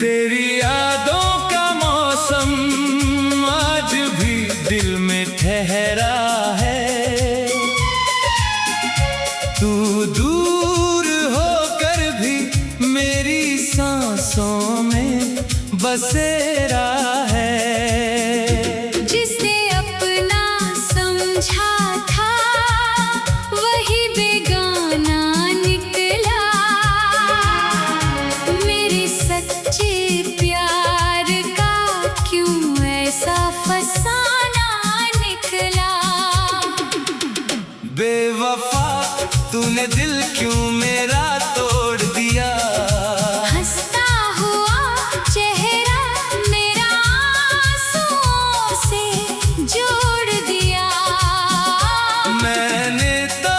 तेरी यादों का मौसम आज भी दिल में ठहरा है। तू दूर होकर भी मेरी सांसों में बसेरा है। जिसने अपना समझा था वही बेगाना निकला। मेरे सच्चे प्यार का क्यों ऐसा फसाना निकला। बेवफा तूने दिल क्यों मेरा तोड़ दिया। हंसता हुआ चेहरा मेरा आंसुओं से जोड़ दिया। मैंने तो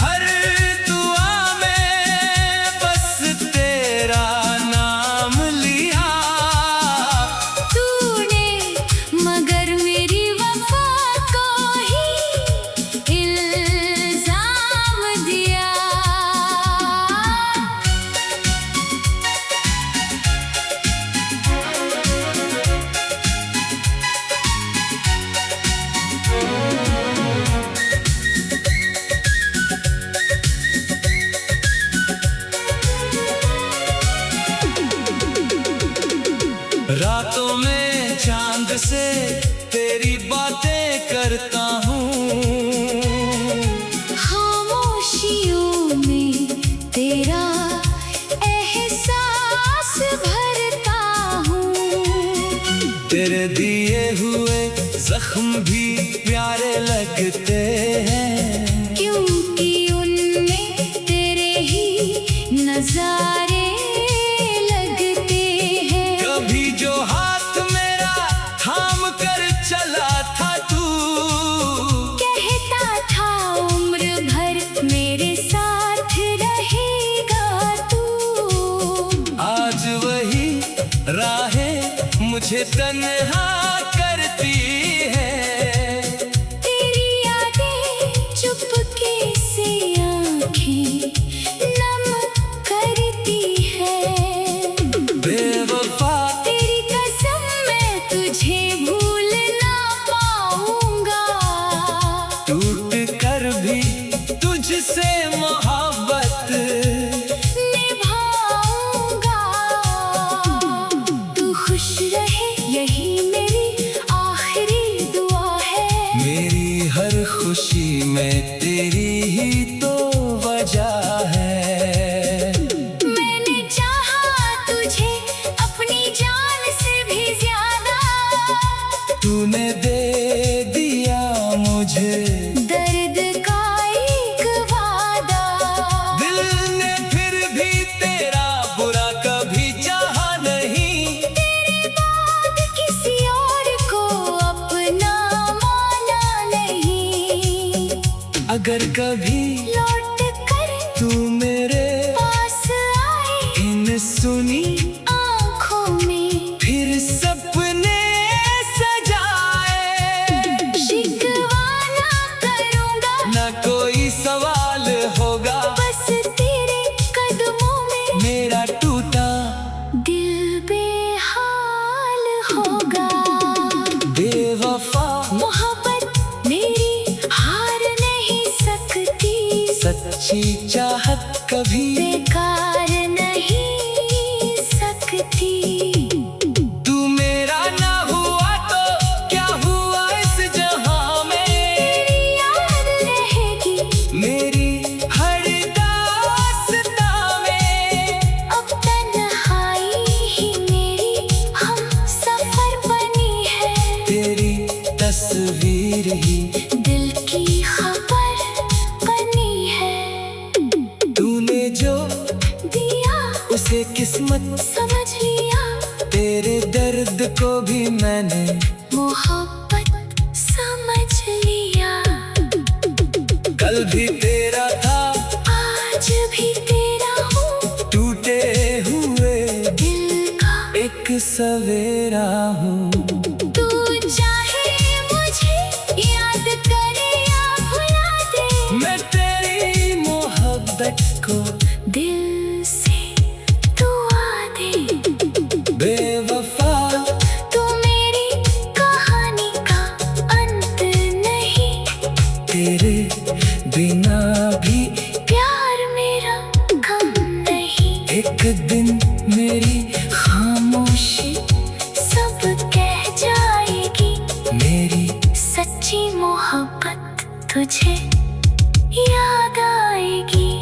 हर दुआ में बस तेरा नाम लिया। तूने मगर मेरी वफा को ही इल्जाम दिया। रातों में चांद से तेरी बातें करता हूँ। खामोशियों में तेरा एहसास भरता हूँ। तेरे दिए हुए जख्म भी प्यारे लगते हैं। क्योंकि उनमें तेरे ही नजारे लगते हैं। कभी जो हाथ मेरा थाम कर चला था तू, कहता था उम्र भर मेरे साथ रहेगा तू। आज वही राहें मुझे तन्हा करती है। तेरी यादें चुपके से आंखें नम करती है। बेवफा तेरी कसम मैं तुझे भूल ना पाऊंगा। टूट कर भी तुझसे मोहब्बत निभाऊंगा। तू खुश रहे यही मेरी आखिरी दुआ है। मेरी हर खुशी में तेरी ही तो वजह है। मैंने चाहा तुझे अपनी जान से भी ज्यादा। तूने दे दिया मुझे दर्द का एक वादा। दिल ने फिर भी तेरा बुरा कभी चाहा नहीं। तेरे बाद किसी और को अपना माना नहीं। अगर कभी लौट कर तू मेरे पास आए इन सुनी आँखों में फिर सपने सजाए, शिकवा ना करूँगा। न कोई सवाल होगा। बस तेरे कदमों में मेरा टूटा दिल बेहाल होगा। बेवफा मोहब्बत मेरी हार नहीं सकती। सच्ची चाहत कभी बेकार नहीं सकती। तू मेरा ना हुआ तो क्या हुआ इस जहां में। तेरी याद रहेगी मेरी हर दास्तां में। अब तन्हाई ही मेरी हम सफर बनी है। तेरी तस्वीर ही दिल की खबर बनी है। तूने जो दिया उसे किस्मत समझ लिया। तेरे दर्द को भी मैंने मोहब्बत समझ लिया। कल भी तेरा था आज भी तेरा हूँ। टूटे हुए दिल का एक सवेरा हूँ। तू चाहे मुझे याद करे या भुला दे। मैं तेरी मोहब्बत को दिल से दुआ दे। तेरे बिना भी प्यार मेरा कम नहीं। एक दिन मेरी खामोशी सब कह जाएगी, मेरी सच्ची मोहब्बत तुझे याद आएगी।